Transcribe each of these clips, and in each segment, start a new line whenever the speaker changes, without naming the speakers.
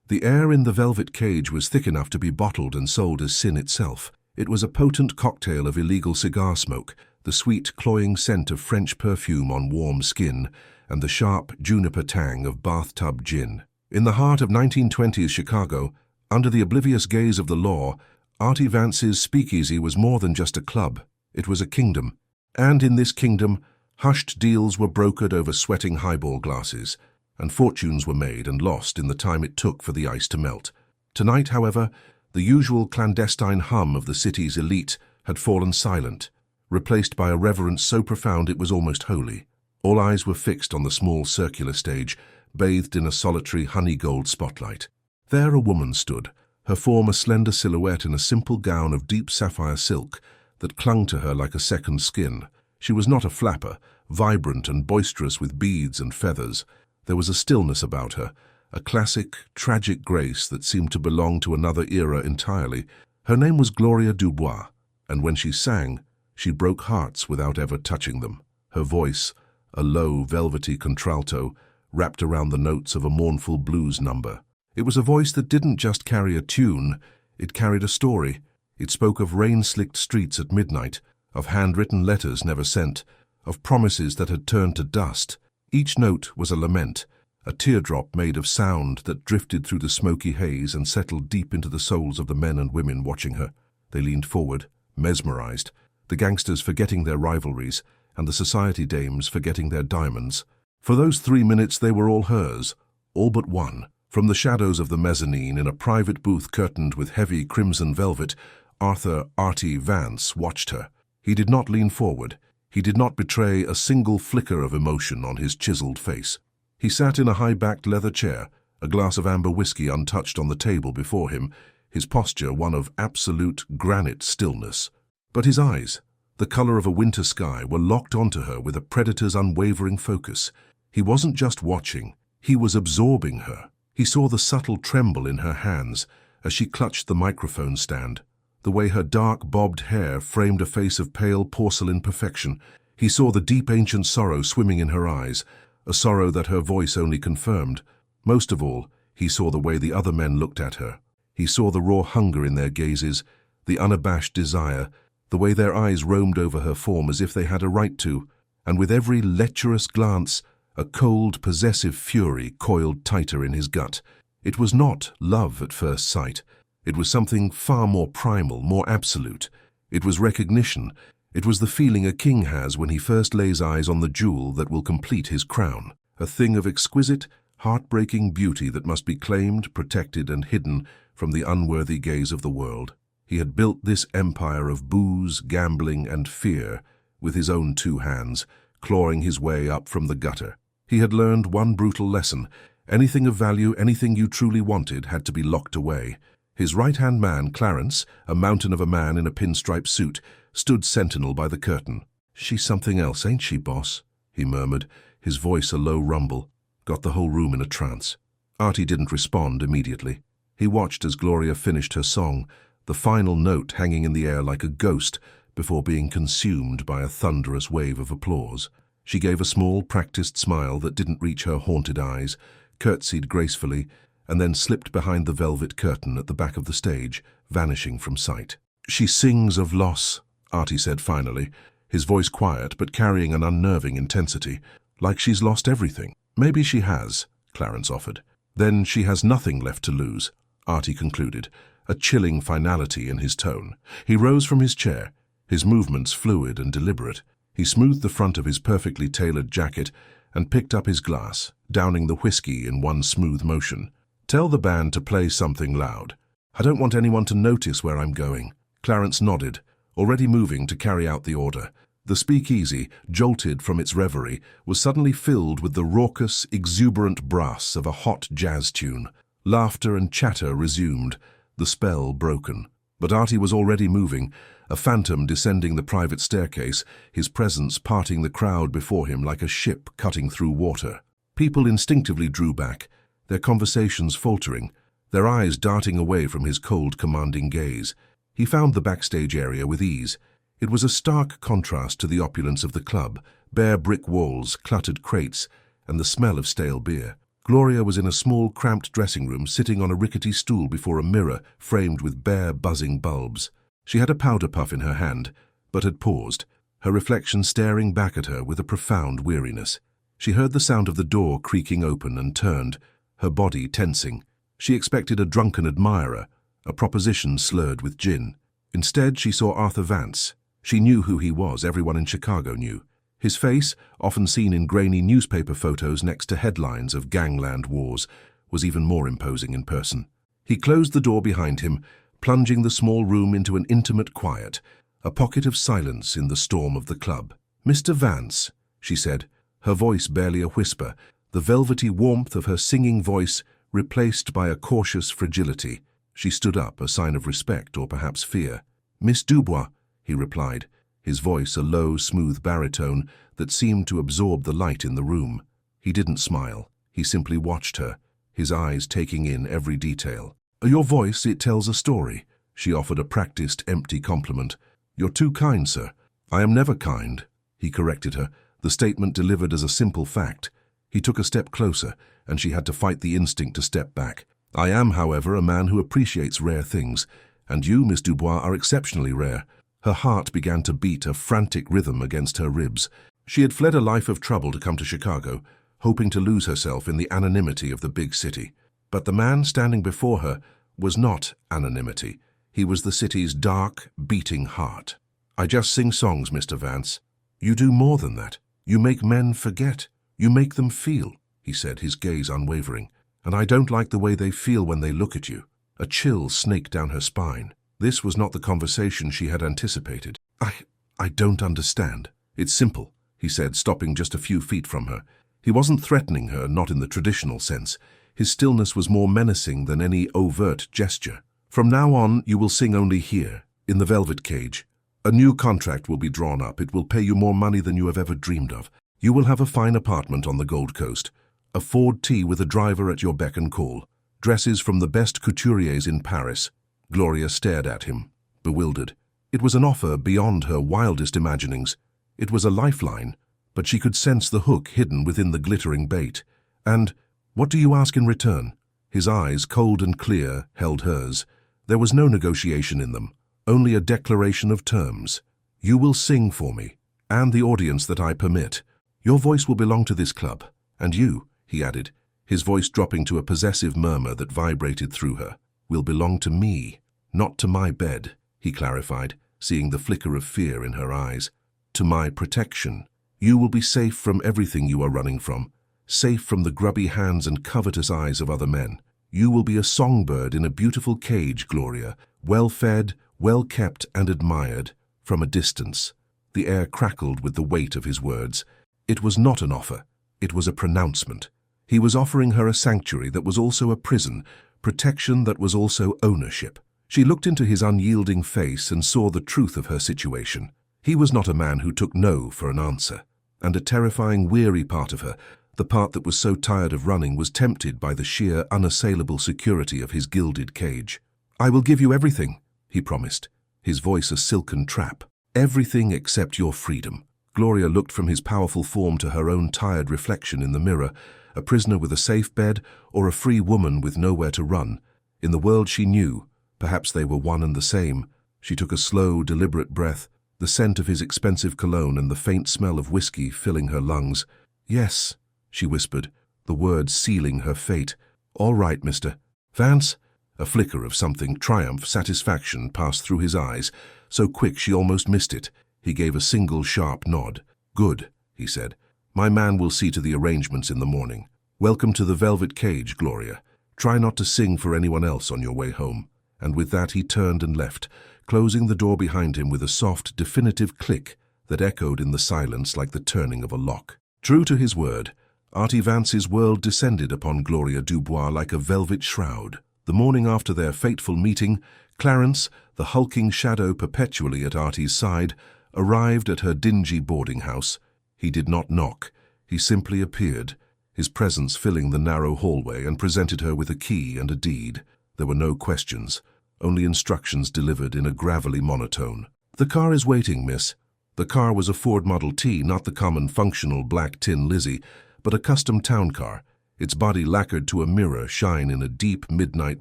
The air in the velvet cage was thick enough to be bottled and sold as sin itself. It was a potent cocktail of illegal cigar smoke, the sweet, cloying scent of French perfume on warm skin, and the sharp juniper tang of bathtub gin. In the heart of 1920s Chicago, under the oblivious gaze of the law, Artie Vance's speakeasy was more than just a club. It was a kingdom. And in this kingdom, hushed deals were brokered over sweating highball glasses, and fortunes were made and lost in the time it took for the ice to melt. Tonight, however, the usual clandestine hum of the city's elite had fallen silent, replaced by a reverence so profound it was almost holy. All eyes were fixed on the small circular stage, bathed in a solitary honey-gold spotlight. There a woman stood, her form a slender silhouette in a simple gown of deep sapphire silk that clung to her like a second skin. She was not a flapper, vibrant and boisterous with beads and feathers. There was a stillness about her, a classic, tragic grace that seemed to belong to another era entirely. Her name was Gloria Dubois, and when she sang, she broke hearts without ever touching them. Her voice, a low, velvety contralto, wrapped around the notes of a mournful blues number. It was a voice that didn't just carry a tune, it carried a story. It spoke of rain-slicked streets at midnight, of handwritten letters never sent, of promises that had turned to dust. Each note was a lament, a teardrop made of sound that drifted through the smoky haze and settled deep into the souls of the men and women watching her. They leaned forward, mesmerized, the gangsters forgetting their rivalries, and the society dames forgetting their diamonds. For those 3 minutes they were all hers, all but one. From the shadows of the mezzanine, in a private booth curtained with heavy crimson velvet, Artie Vance watched her. He did not lean forward. He did not betray a single flicker of emotion on his chiseled face. He sat in a high-backed leather chair, a glass of amber whiskey untouched on the table before him, his posture one of absolute granite stillness. But his eyes, the color of a winter sky, were locked onto her with a predator's unwavering focus. He wasn't just watching, he was absorbing her. He saw the subtle tremble in her hands as she clutched the microphone stand, the way her dark bobbed hair framed a face of pale porcelain perfection. He saw the deep ancient sorrow swimming in her eyes, a sorrow that her voice only confirmed. Most of all, he saw the way the other men looked at her. He saw the raw hunger in their gazes, the unabashed desire, the way their eyes roamed over her form as if they had a right to, and with every lecherous glance, a cold, possessive fury coiled tighter in his gut. It was not love at first sight. It was something far more primal, more absolute. It was recognition. It was the feeling a king has when he first lays eyes on the jewel that will complete his crown, a thing of exquisite, heartbreaking beauty that must be claimed, protected, and hidden from the unworthy gaze of the world. He had built this empire of booze, gambling, and fear with his own 2 hands, clawing his way up from the gutter. He had learned one brutal lesson. Anything of value, anything you truly wanted, had to be locked away. His right-hand man, Clarence, a mountain of a man in a pinstripe suit, stood sentinel by the curtain. "She's something else, ain't she, boss?" he murmured, his voice a low rumble. Got the whole room in a trance. Artie didn't respond immediately. He watched as Gloria finished her song, the final note hanging in the air like a ghost before being consumed by a thunderous wave of applause. She gave a small, practiced smile that didn't reach her haunted eyes, curtsied gracefully, and then slipped behind the velvet curtain at the back of the stage, vanishing from sight. "She sings of loss," Artie said finally, his voice quiet but carrying an unnerving intensity, "like she's lost everything." "Maybe she has," Clarence offered. "Then she has nothing left to lose," Artie concluded, a chilling finality in his tone. He rose from his chair, his movements fluid and deliberate. He smoothed the front of his perfectly tailored jacket and picked up his glass, downing the whiskey in one smooth motion. "Tell the band to play something loud. I don't want anyone to notice where I'm going." Clarence nodded, already moving to carry out the order. The speakeasy, jolted from its reverie, was suddenly filled with the raucous, exuberant brass of a hot jazz tune. Laughter and chatter resumed, the spell broken. But Artie was already moving, a phantom descending the private staircase, his presence parting the crowd before him like a ship cutting through water. People instinctively drew back, their conversations faltering, their eyes darting away from his cold, commanding gaze. He found the backstage area with ease. It was a stark contrast to the opulence of the club, bare brick walls, cluttered crates, and the smell of stale beer. Gloria was in a small, cramped dressing room, sitting on a rickety stool before a mirror framed with bare, buzzing bulbs. She had a powder puff in her hand, but had paused, her reflection staring back at her with a profound weariness. She heard the sound of the door creaking open and turned, her body tensing. She expected a drunken admirer, a proposition slurred with gin. Instead, she saw Arthur Vance. She knew who he was, everyone in Chicago knew. His face, often seen in grainy newspaper photos next to headlines of gangland wars, was even more imposing in person. He closed the door behind him, plunging the small room into an intimate quiet, a pocket of silence in the storm of the club. "Mr. Vance," she said, her voice barely a whisper, the velvety warmth of her singing voice replaced by a cautious fragility. She stood up, a sign of respect or perhaps fear. "Miss Dubois," he replied, his voice a low, smooth baritone that seemed to absorb the light in the room. He didn't smile. He simply watched her, his eyes taking in every detail. "Your voice, it tells a story," she offered a practiced, empty compliment. "You're too kind, sir." "I am never kind," he corrected her, the statement delivered as a simple fact. He took a step closer, and she had to fight the instinct to step back. "I am, however, a man who appreciates rare things, and you, Miss Dubois, are exceptionally rare." Her heart began to beat a frantic rhythm against her ribs. She had fled a life of trouble to come to Chicago, hoping to lose herself in the anonymity of the big city. But the man standing before her was not anonymity. He was the city's dark, beating heart. "I just sing songs, Mr. Vance." "You do more than that. You make men forget. You make them feel," he said, his gaze unwavering. "And I don't like the way they feel when they look at you." A chill snaked down her spine. This was not the conversation she had anticipated. I don't understand." "It's simple," he said, stopping just a few feet from her. He wasn't threatening her, not in the traditional sense. His stillness was more menacing than any overt gesture. "From now on, you will sing only here, in the velvet cage. A new contract will be drawn up. It will pay you more money than you have ever dreamed of. You will have a fine apartment on the Gold Coast, a Ford T with a driver at your beck and call, dresses from the best couturiers in Paris." Gloria stared at him, bewildered. It was an offer beyond her wildest imaginings. It was a lifeline, but she could sense the hook hidden within the glittering bait. "And what do you ask in return?" His eyes, cold and clear, held hers. There was no negotiation in them, only a declaration of terms. "You will sing for me, and the audience that I permit. Your voice will belong to this club, and you," he added, his voice dropping to a possessive murmur that vibrated through her, "will belong to me, not to my bed," he clarified, seeing the flicker of fear in her eyes. "To my protection. You will be safe from everything you are running from, safe from the grubby hands and covetous eyes of other men. You will be a songbird in a beautiful cage, Gloria, well-fed, well-kept and admired, from a distance." The air crackled with the weight of his words. It was not an offer. It was a pronouncement. He was offering her a sanctuary that was also a prison, protection that was also ownership. She looked into his unyielding face and saw the truth of her situation. He was not a man who took no for an answer. And a terrifying, weary part of her, the part that was so tired of running, was tempted by the sheer, unassailable security of his gilded cage. "I will give you everything," he promised, his voice a silken trap. "Everything except your freedom." Gloria looked from his powerful form to her own tired reflection in the mirror, a prisoner with a safe bed or a free woman with nowhere to run. In the world she knew, perhaps they were one and the same. She took a slow, deliberate breath, the scent of his expensive cologne and the faint smell of whiskey filling her lungs. "Yes," she whispered, the words sealing her fate. "All right, Mr. Vance." A flicker of something, triumph, satisfaction, passed through his eyes, so quick she almost missed it. He gave a single sharp nod. "Good," he said. "My man will see to the arrangements in the morning. Welcome to the velvet cage, Gloria. Try not to sing for anyone else on your way home." And with that he turned and left, closing the door behind him with a soft, definitive click that echoed in the silence like the turning of a lock. True to his word, Artie Vance's world descended upon Gloria Dubois like a velvet shroud. The morning after their fateful meeting, Clarence, the hulking shadow perpetually at Artie's side, arrived at her dingy boarding house. He did not knock. He simply appeared, his presence filling the narrow hallway, and presented her with a key and a deed. There were no questions, only instructions delivered in a gravelly monotone. "The car is waiting, miss." The car was a Ford Model T, not the common functional black tin Lizzie, but a custom town car. its body lacquered to a mirror shine in a deep midnight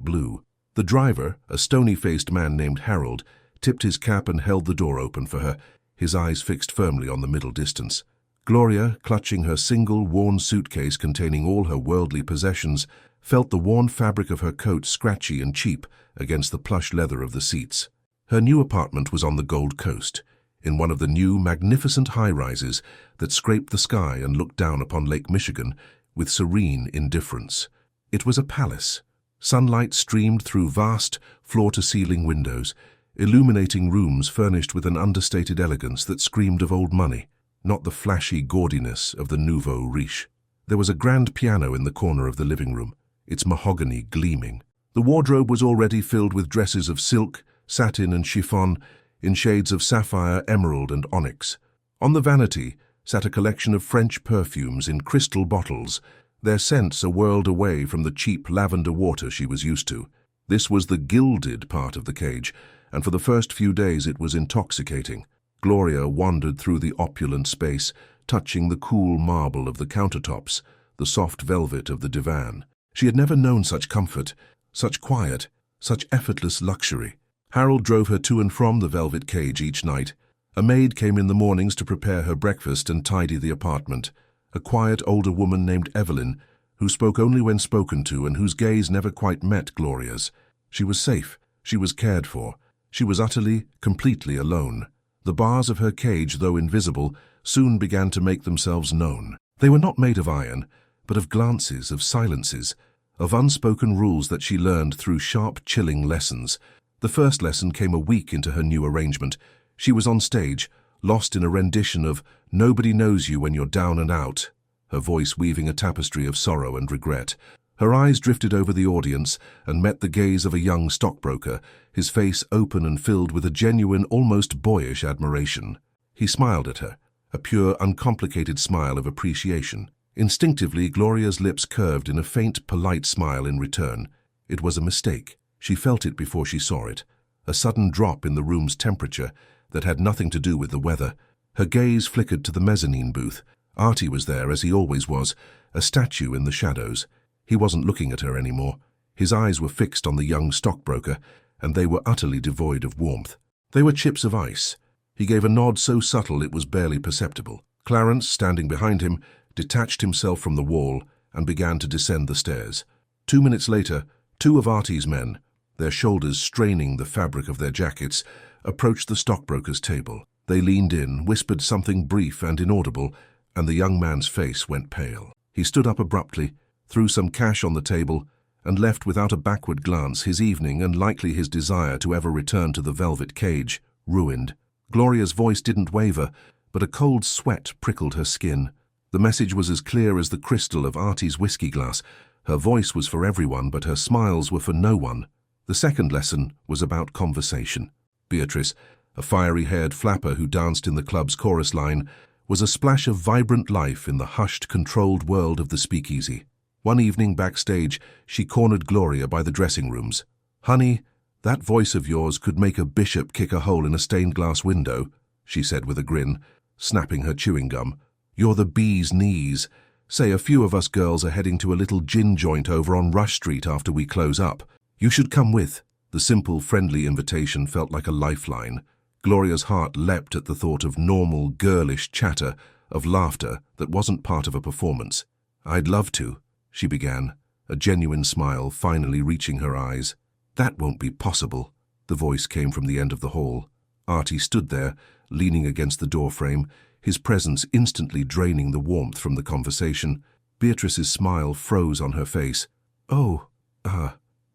blue. The driver, a stony-faced man named Harold, tipped his cap and held the door open for her, his eyes fixed firmly on the middle distance. Gloria, clutching her single, worn suitcase containing all her worldly possessions, felt the worn fabric of her coat scratchy and cheap against the plush leather of the seats. Her new apartment was on the Gold Coast, in one of the new, magnificent high-rises that scraped the sky and looked down upon Lake Michigan with serene indifference. It was a palace. Sunlight streamed through vast, floor-to-ceiling windows, illuminating rooms furnished with an understated elegance that screamed of old money, not the flashy gaudiness of the nouveau riche. There was a grand piano in the corner of the living room, its mahogany gleaming. The wardrobe was already filled with dresses of silk, satin and chiffon, in shades of sapphire, emerald and onyx. On the vanity sat a collection of French perfumes in crystal bottles, their scents a world away from the cheap lavender water she was used to. This was the gilded part of the cage, and for the first few days it was intoxicating. Gloria wandered through the opulent space, touching the cool marble of the countertops, the soft velvet of the divan. She had never known such comfort, such quiet, such effortless luxury. Harold drove her to and from the velvet cage each night. A maid came in the mornings to prepare her breakfast and tidy the apartment. A quiet older woman named Evelyn, who spoke only when spoken to and whose gaze never quite met Gloria's. She was safe. She was cared for. She was utterly, completely alone. The bars of her cage, though invisible, soon began to make themselves known. They were not made of iron, but of glances, of silences, of unspoken rules that she learned through sharp, chilling lessons. The first lesson came a week into her new arrangement. She was on stage, lost in a rendition of "Nobody Knows You When You're Down and Out," her voice weaving a tapestry of sorrow and regret. Her eyes drifted over the audience and met the gaze of a young stockbroker, his face open and filled with a genuine, almost boyish admiration. He smiled at her, a pure, uncomplicated smile of appreciation. Instinctively, Gloria's lips curved in a faint, polite smile in return. It was a mistake. She felt it before she saw it. A sudden drop in the room's temperature that had nothing to do with the weather. Her gaze flickered to the mezzanine booth. Artie was there, as he always was, a statue in the shadows. He wasn't looking at her anymore. His eyes were fixed on the young stockbroker, and they were utterly devoid of warmth. They were chips of ice. He gave a nod so subtle it was barely perceptible. Clarence, standing behind him, detached himself from the wall and began to descend the stairs. 2 minutes later, two of Artie's men, their shoulders straining the fabric of their jackets, approached the stockbroker's table. They leaned in, whispered something brief and inaudible, and the young man's face went pale. He stood up abruptly, threw some cash on the table, and left without a backward glance, his evening and likely his desire to ever return to the velvet cage, ruined. Gloria's voice didn't waver, but a cold sweat prickled her skin. The message was as clear as the crystal of Artie's whiskey glass. Her voice was for everyone, but her smiles were for no one. The second lesson was about conversation. Beatrice, a fiery-haired flapper who danced in the club's chorus line, was a splash of vibrant life in the hushed, controlled world of the speakeasy. One evening backstage, she cornered Gloria by the dressing rooms. "Honey, that voice of yours could make a bishop kick a hole in a stained-glass window," she said with a grin, snapping her chewing gum. "You're the bee's knees. Say, a few of us girls are heading to a little gin joint over on Rush Street after we close up. You should come with." The simple, friendly invitation felt like a lifeline. Gloria's heart leapt at the thought of normal, girlish chatter, of laughter that wasn't part of a performance. "I'd love to," she began, a genuine smile finally reaching her eyes. "That won't be possible," the voice came from the end of the hall. Artie stood there, leaning against the doorframe, his presence instantly draining the warmth from the conversation. Beatrice's smile froze on her face. "Oh,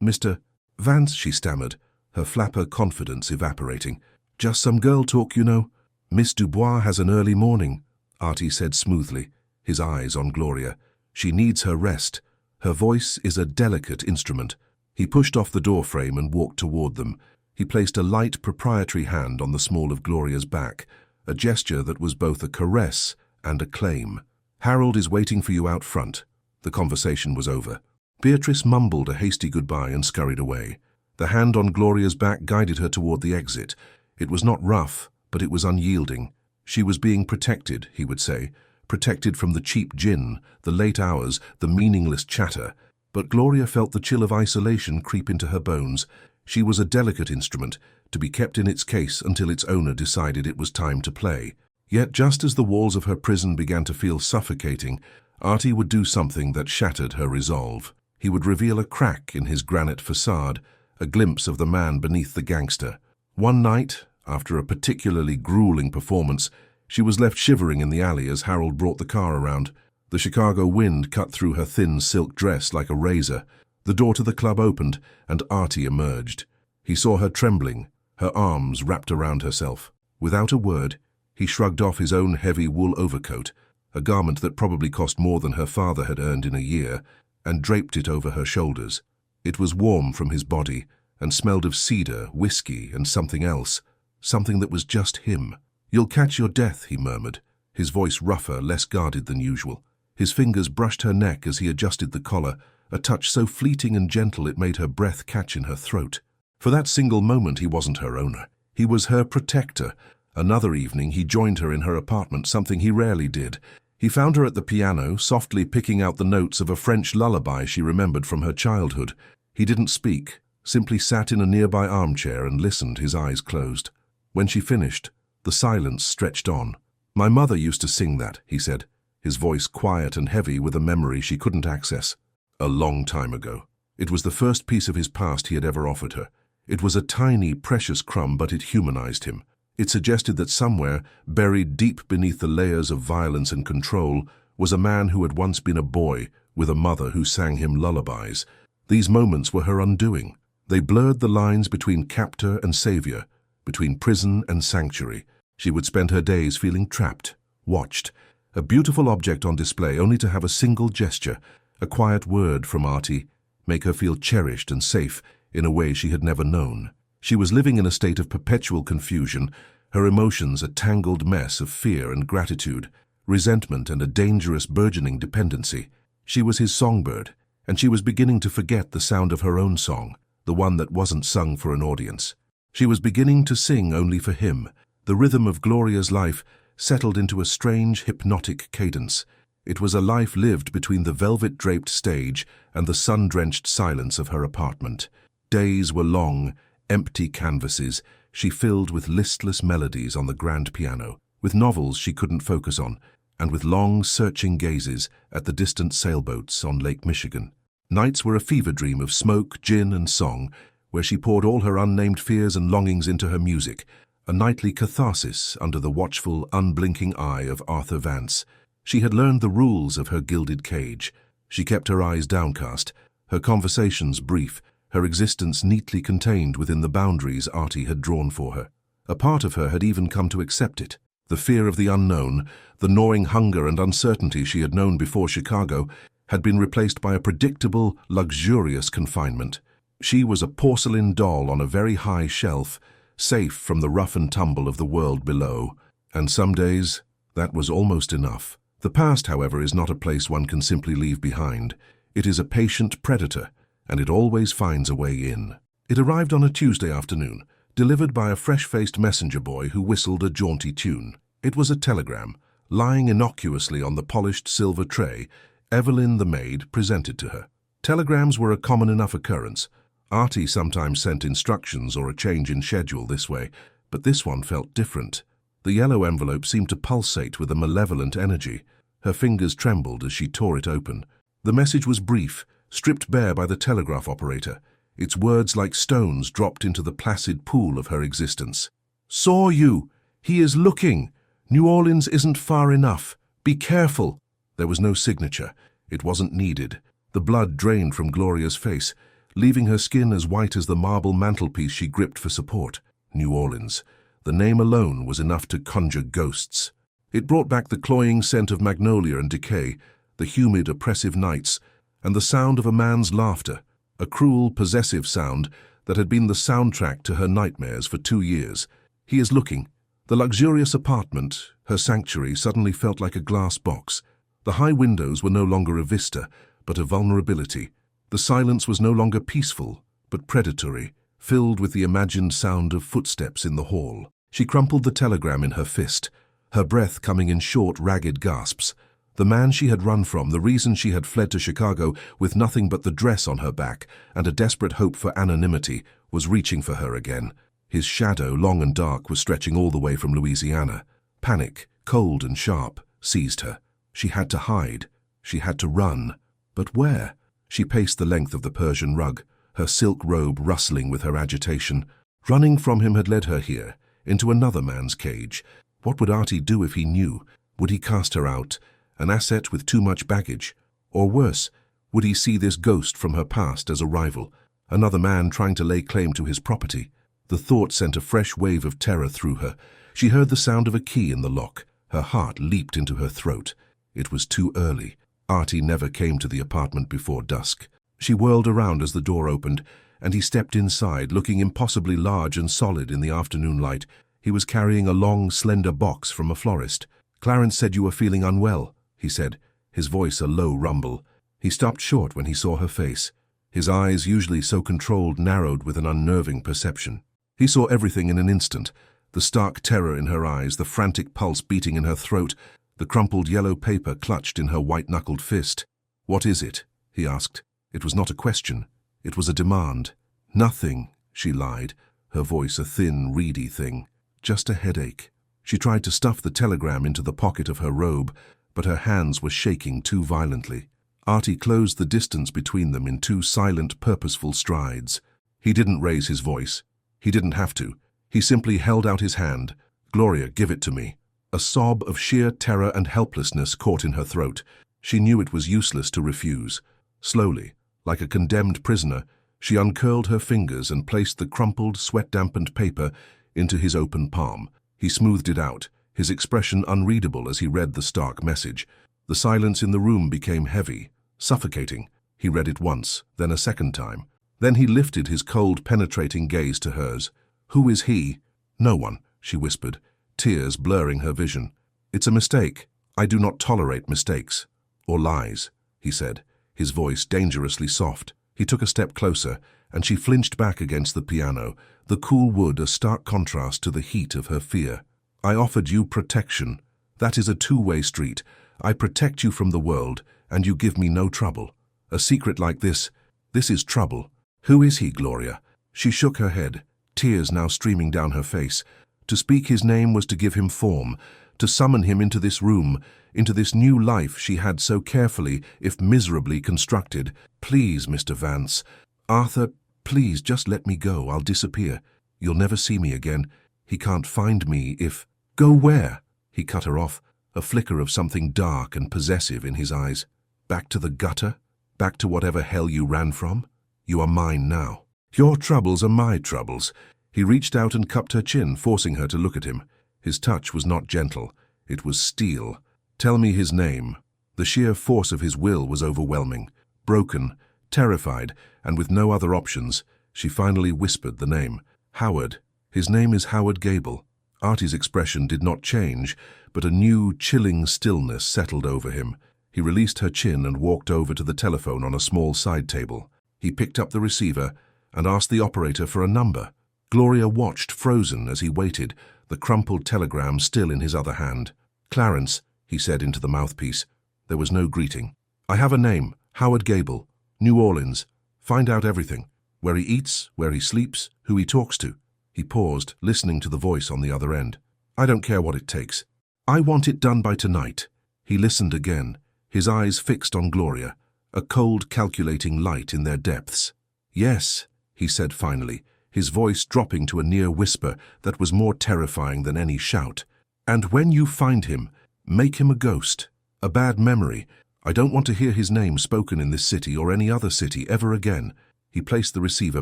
Mr. Vance," she stammered, her flapper confidence evaporating. "Just some girl talk, you know." "Miss Dubois has an early morning," Artie said smoothly, his eyes on Gloria. "She needs her rest. Her voice is a delicate instrument." He pushed off the doorframe and walked toward them. He placed a light, proprietary hand on the small of Gloria's back, a gesture that was both a caress and a claim. "Harold is waiting for you out front." The conversation was over. Beatrice mumbled a hasty goodbye and scurried away. The hand on Gloria's back guided her toward the exit. It was not rough, but it was unyielding. She was being protected, he would say, protected from the cheap gin, the late hours, the meaningless chatter. But Gloria felt the chill of isolation creep into her bones. She was a delicate instrument, to be kept in its case until its owner decided it was time to play. Yet just as the walls of her prison began to feel suffocating, Artie would do something that shattered her resolve. He would reveal a crack in his granite facade, a glimpse of the man beneath the gangster. One night, after a particularly grueling performance, she was left shivering in the alley as Harold brought the car around. The Chicago wind cut through her thin silk dress like a razor. The door to the club opened, and Artie emerged. He saw her trembling, her arms wrapped around herself. Without a word, he shrugged off his own heavy wool overcoat, a garment that probably cost more than her father had earned in a year, and draped it over her shoulders. It was warm from his body, and smelled of cedar, whiskey, and something else, something that was just him. "You'll catch your death," he murmured, his voice rougher, less guarded than usual. His fingers brushed her neck as he adjusted the collar, a touch so fleeting and gentle it made her breath catch in her throat. For that single moment he wasn't her owner. He was her protector. Another evening he joined her in her apartment, something he rarely did. He found her at the piano, softly picking out the notes of a French lullaby she remembered from her childhood. He didn't speak, simply sat in a nearby armchair and listened, his eyes closed. When she finished, the silence stretched on. "My mother used to sing that," he said, his voice quiet and heavy with a memory she couldn't access. A long time ago. It was the first piece of his past he had ever offered her. It was a tiny, precious crumb, but it humanized him. It suggested that somewhere, buried deep beneath the layers of violence and control, was a man who had once been a boy, with a mother who sang him lullabies. These moments were her undoing. They blurred the lines between captor and savior, between prison and sanctuary. She would spend her days feeling trapped, watched, a beautiful object on display, only to have a single gesture, a quiet word from Artie, make her feel cherished and safe in a way she had never known. She was living in a state of perpetual confusion, her emotions a tangled mess of fear and gratitude, resentment and a dangerous burgeoning dependency. She was his songbird, and she was beginning to forget the sound of her own song, the one that wasn't sung for an audience. She was beginning to sing only for him. The rhythm of Gloria's life settled into a strange, hypnotic cadence. It was a life lived between the velvet-draped stage and the sun-drenched silence of her apartment. Days were long, empty canvases she filled with listless melodies on the grand piano, with novels she couldn't focus on, and with long, searching gazes at the distant sailboats on Lake Michigan. Nights were a fever dream of smoke, gin, and song, where she poured all her unnamed fears and longings into her music, a nightly catharsis under the watchful, unblinking eye of Arthur Vance. She had learned the rules of her gilded cage. She kept her eyes downcast, her conversations brief, her existence neatly contained within the boundaries Artie had drawn for her. A part of her had even come to accept it. The fear of the unknown, the gnawing hunger and uncertainty she had known before Chicago, had been replaced by a predictable, luxurious confinement. She was a porcelain doll on a very high shelf, safe from the rough and tumble of the world below. And some days, that was almost enough. The past, however, is not a place one can simply leave behind. It is a patient predator, and it always finds a way in. It arrived on a Tuesday afternoon, delivered by a fresh-faced messenger boy who whistled a jaunty tune. It was a telegram, lying innocuously on the polished silver tray Evelyn, the maid, presented to her. Telegrams were a common enough occurrence. Artie sometimes sent instructions or a change in schedule this way, but this one felt different. The yellow envelope seemed to pulsate with a malevolent energy. Her fingers trembled as she tore it open. The message was brief, stripped bare by the telegraph operator, its words like stones dropped into the placid pool of her existence. "Saw you. He is looking. New Orleans isn't far enough. Be careful." There was no signature. It wasn't needed. The blood drained from Gloria's face, leaving her skin as white as the marble mantelpiece she gripped for support. New Orleans. The name alone was enough to conjure ghosts. It brought back the cloying scent of magnolia and decay, the humid, oppressive nights, and the sound of a man's laughter, a cruel, possessive sound that had been the soundtrack to her nightmares for 2 years. He is looking. The luxurious apartment, her sanctuary, suddenly felt like a glass box. The high windows were no longer a vista, but a vulnerability. The silence was no longer peaceful, but predatory, filled with the imagined sound of footsteps in the hall. She crumpled the telegram in her fist. her breath coming in short, ragged gasps. The man she had run from, the reason she had fled to Chicago with nothing but the dress on her back and a desperate hope for anonymity, was reaching for her again. His shadow, long and dark, was stretching all the way from Louisiana. Panic, cold and sharp, seized her. She had to hide. She had to run. But where? She paced the length of the Persian rug, her silk robe rustling with her agitation. Running from him had led her here, into another man's cage. What would Artie do if he knew? Would he cast her out, an asset with too much baggage? Or worse, would he see this ghost from her past as a rival, another man trying to lay claim to his property? The thought sent a fresh wave of terror through her. She heard the sound of a key in the lock. Her heart leaped into her throat. It was too early. Artie never came to the apartment before dusk. She whirled around as the door opened, and he stepped inside, looking impossibly large and solid in the afternoon light. He was carrying a long, slender box from a florist. "Clarence said you were feeling unwell," he said, his voice a low rumble. He stopped short when he saw her face. His eyes, usually so controlled, narrowed with an unnerving perception. He saw everything in an instant. The stark terror in her eyes, the frantic pulse beating in her throat, the crumpled yellow paper clutched in her white-knuckled fist. "What is it?" he asked. It was not a question. It was a demand. "Nothing," she lied, her voice a thin, reedy thing. "Just a headache." She tried to stuff the telegram into the pocket of her robe, but her hands were shaking too violently. Artie closed the distance between them in two silent, purposeful strides. He didn't raise his voice. He didn't have to. He simply held out his hand. "Gloria, give it to me." A sob of sheer terror and helplessness caught in her throat. She knew it was useless to refuse. Slowly, like a condemned prisoner, she uncurled her fingers and placed the crumpled, sweat-dampened paper into his open palm. He smoothed it out, his expression unreadable as he read the stark message. The silence in the room became heavy, suffocating. He read it once, then a second time. Then he lifted his cold, penetrating gaze to hers. "Who is he?" "No one," she whispered, tears blurring her vision. "It's a mistake. I do not tolerate mistakes." "Or lies," he said, his voice dangerously soft. He took a step closer, and she flinched back against the piano, the cool wood a stark contrast to the heat of her fear. "I offered you protection. That is a two-way street. I protect you from the world, and you give me no trouble. A secret like this is trouble. Who is he, Gloria?" She shook her head, tears now streaming down her face. To speak his name was to give him form, to summon him into this room, into this new life she had so carefully, if miserably, constructed. "Please, Mr. Vance. Arthur, please just let me go. I'll disappear. You'll never see me again. He can't find me if—" "Go where?" He cut her off, a flicker of something dark and possessive in his eyes. "Back to the gutter? Back to whatever hell you ran from? You are mine now. Your troubles are my troubles." He reached out and cupped her chin, forcing her to look at him. His touch was not gentle. It was steel. "Tell me his name." The sheer force of his will was overwhelming. Broken, terrified, and with no other options, she finally whispered the name. "Howard. His name is Howard Gable." Artie's expression did not change, but a new, chilling stillness settled over him. He released her chin and walked over to the telephone on a small side table. He picked up the receiver and asked the operator for a number. Gloria watched, frozen, as he waited, the crumpled telegram still in his other hand. "Clarence," he said into the mouthpiece. There was no greeting. "I have a name, Howard Gable, New Orleans. Find out everything. Where he eats, where he sleeps, who he talks to." He paused, listening to the voice on the other end. "I don't care what it takes. I want it done by tonight." He listened again, his eyes fixed on Gloria, a cold, calculating light in their depths. "Yes," he said finally, his voice dropping to a near whisper that was more terrifying than any shout. "And when you find him, make him a ghost, a bad memory. I don't want to hear his name spoken in this city or any other city ever again." He placed the receiver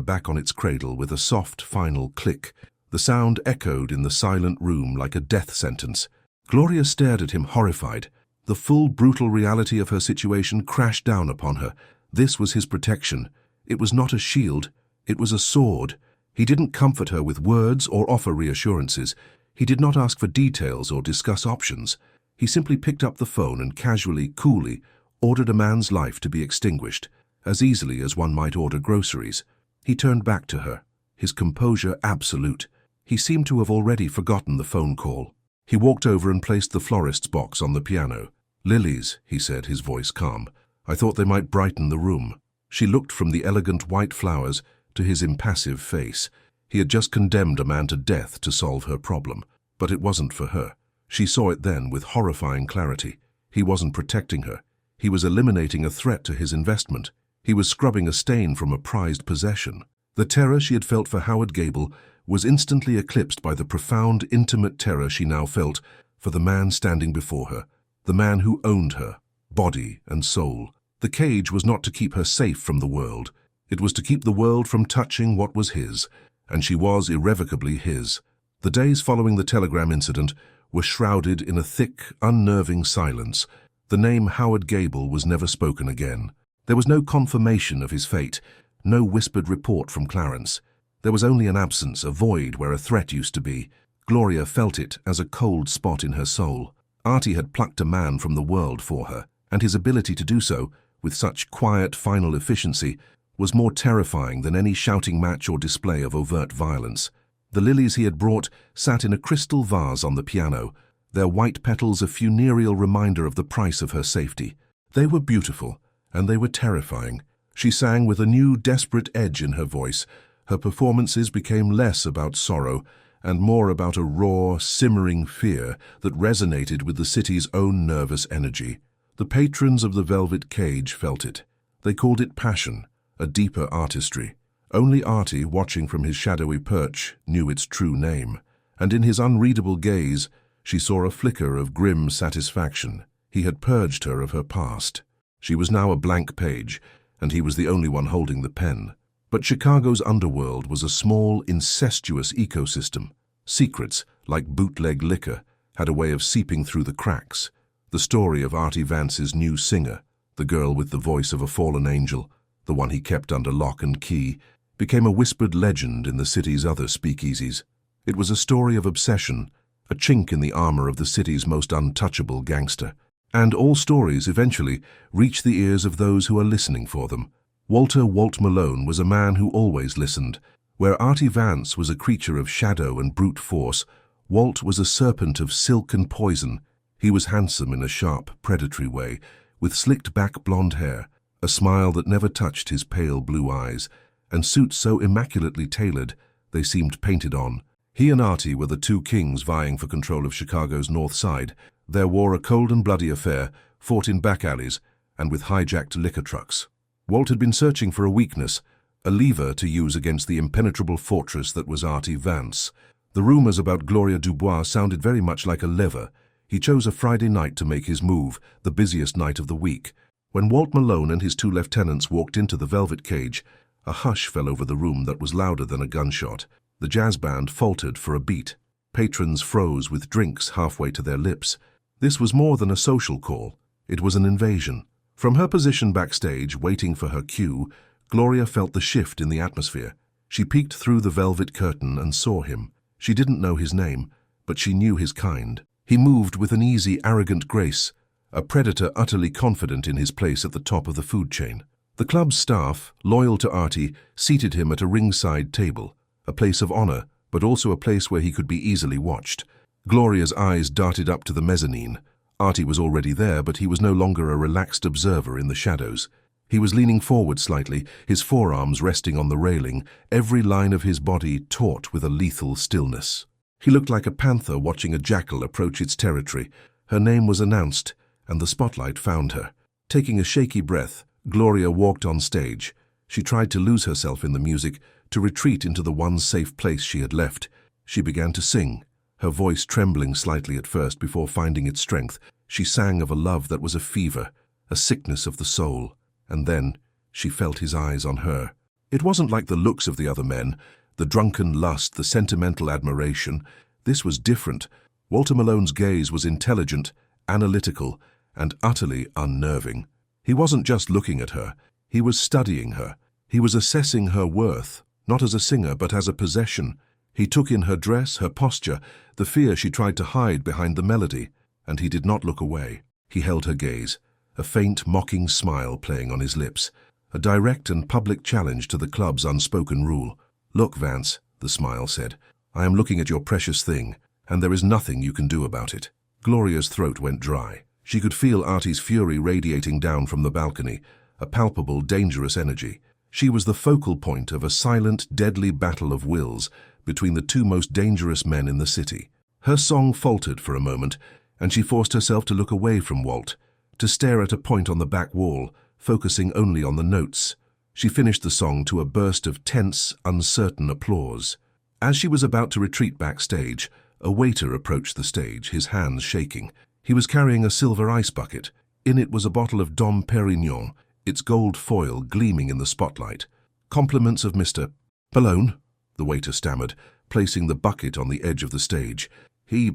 back on its cradle with a soft, final click. The sound echoed in the silent room like a death sentence. Gloria stared at him, horrified. The full, brutal reality of her situation crashed down upon her. This was his protection. It was not a shield. It was a sword. He didn't comfort her with words or offer reassurances. He did not ask for details or discuss options. He simply picked up the phone and casually, coolly, ordered a man's life to be extinguished, as easily as one might order groceries. He turned back to her, his composure absolute. He seemed to have already forgotten the phone call. He walked over and placed the florist's box on the piano. "Lilies," he said, his voice calm. "I thought they might brighten the room." She looked from the elegant white flowers to his impassive face. He had just condemned a man to death to solve her problem. But it wasn't for her. She saw it then with horrifying clarity. He wasn't protecting her. He was eliminating a threat to his investment. He was scrubbing a stain from a prized possession. The terror she had felt for Howard Gable was instantly eclipsed by the profound, intimate terror she now felt for the man standing before her, the man who owned her, body and soul. The cage was not to keep her safe from the world. It was to keep the world from touching what was his, and she was irrevocably his. The days following the telegram incident were shrouded in a thick, unnerving silence. The name Howard Gable was never spoken again. There was no confirmation of his fate, no whispered report from Clarence. There was only an absence, a void where a threat used to be. Gloria felt it as a cold spot in her soul. Artie had plucked a man from the world for her, and his ability to do so, with such quiet, final efficiency, was more terrifying than any shouting match or display of overt violence. The lilies he had brought sat in a crystal vase on the piano, their white petals a funereal reminder of the price of her safety. They were beautiful, and they were terrifying. She sang with a new, desperate edge in her voice. Her performances became less about sorrow and more about a raw, simmering fear that resonated with the city's own nervous energy. The patrons of the Velvet Cage felt it. They called it passion, a deeper artistry. Only Artie, watching from his shadowy perch, knew its true name, and in his unreadable gaze she saw a flicker of grim satisfaction. He had purged her of her past. She was now a blank page, and he was the only one holding the pen. But Chicago's underworld was a small, incestuous ecosystem. Secrets, like bootleg liquor, had a way of seeping through the cracks. The story of Artie Vance's new singer, the girl with the voice of a fallen angel, the one he kept under lock and key, became a whispered legend in the city's other speakeasies. It was a story of obsession, a chink in the armor of the city's most untouchable gangster. And all stories eventually reach the ears of those who are listening for them. Walter Walt Malone was a man who always listened. Where Artie Vance was a creature of shadow and brute force, Walt was a serpent of silk and poison. He was handsome in a sharp, predatory way, with slicked-back blonde hair, a smile that never touched his pale blue eyes, and suits so immaculately tailored they seemed painted on. He and Artie were the two kings vying for control of Chicago's North Side. Their war a cold and bloody affair, fought in back alleys and with hijacked liquor trucks. Walt had been searching for a weakness, a lever to use against the impenetrable fortress that was Artie Vance. The rumors about Gloria Dubois sounded very much like a lever. He chose a Friday night to make his move, the busiest night of the week. When Walt Malone and his two lieutenants walked into the Velvet Cage, a hush fell over the room that was louder than a gunshot. The jazz band faltered for a beat. Patrons froze with drinks halfway to their lips. This was more than a social call. It was an invasion. From her position backstage, waiting for her cue, Gloria felt the shift in the atmosphere. She peeked through the velvet curtain and saw him. She didn't know his name, but she knew his kind. He moved with an easy, arrogant grace, a predator utterly confident in his place at the top of the food chain. The club's staff, loyal to Artie, seated him at a ringside table, a place of honor, but also a place where he could be easily watched. Gloria's eyes darted up to the mezzanine. Artie was already there, but he was no longer a relaxed observer in the shadows. He was leaning forward slightly, his forearms resting on the railing, every line of his body taut with a lethal stillness. He looked like a panther watching a jackal approach its territory. Her name was announced, and the spotlight found her. Taking a shaky breath, Gloria walked on stage. She tried to lose herself in the music, to retreat into the one safe place she had left. She began to sing, her voice trembling slightly at first before finding its strength. She sang of a love that was a fever, a sickness of the soul. And then she felt his eyes on her. It wasn't like the looks of the other men, the drunken lust, the sentimental admiration. This was different. Walter Malone's gaze was intelligent, analytical, and utterly unnerving. He wasn't just looking at her. He was studying her. He was assessing her worth, not as a singer but as a possession. He took in her dress, her posture, the fear she tried to hide behind the melody, and he did not look away. He held her gaze, a faint, mocking smile playing on his lips, a direct and public challenge to the club's unspoken rule. "Look, Vance," the smile said, "I am looking at your precious thing, and there is nothing you can do about it." Gloria's throat went dry. She could feel Artie's fury radiating down from the balcony, a palpable, dangerous energy. She was the focal point of a silent, deadly battle of wills between the two most dangerous men in the city. Her song faltered for a moment, and she forced herself to look away from Walt, to stare at a point on the back wall, focusing only on the notes. She finished the song to a burst of tense, uncertain applause. As she was about to retreat backstage, a waiter approached the stage, his hands shaking. He was carrying a silver ice bucket. In it was a bottle of Dom Perignon, its gold foil gleaming in the spotlight. "Compliments of Mr. Malone," the waiter stammered, placing the bucket on the edge of the stage. He